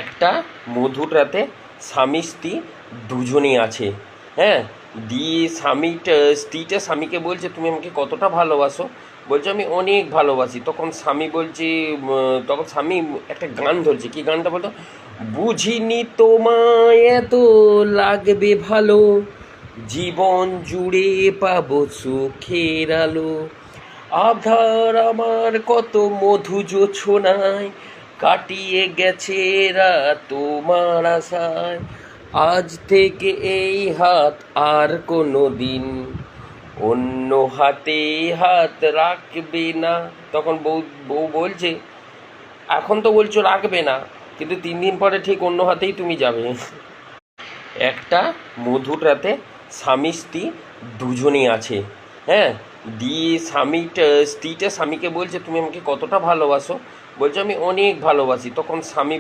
একটা মধুর রাতে স্বামী স্ত্রী দুজনেই আছে। হ্যাঁ, দিয়ে স্ত্রীটা স্বামীকে বলছে, তুমি আমাকে কতটা ভালোবাসো? বলছে, আমি অনেক ভালোবাসি। তখন স্বামী বলছে, তখন স্বামী একটা গান ধরছে। কি গানটা বলতো? বুঝিনি তোমায় এত লাগবে ভালো, জীবন জুড়ে পাবো সুখের আলো, আধার আমার কত মধু জোছনায় কাটিয়ে গেছে রাত তোমার আশায়, আজ থেকে এই হাত আর কোনো দিন অন্য হাতে হাত রাখবে না। তখন বউ বউ বলছে, এখন তো বলছো রাখবে না, কিন্তু 3 দিন পরে ঠিক অন্য হাতেই তুমি যাবে। একটা মধুর রাতে স্বামী স্ত্রী দুজনেই আছে। হ্যাঁ, দিয়ে স্ত্রীটা স্বামীকে বলছে, তুমি আমাকে কতটা ভালোবাসো? বলছে, আমি অনেক ভালোবাসি। তখন স্বামী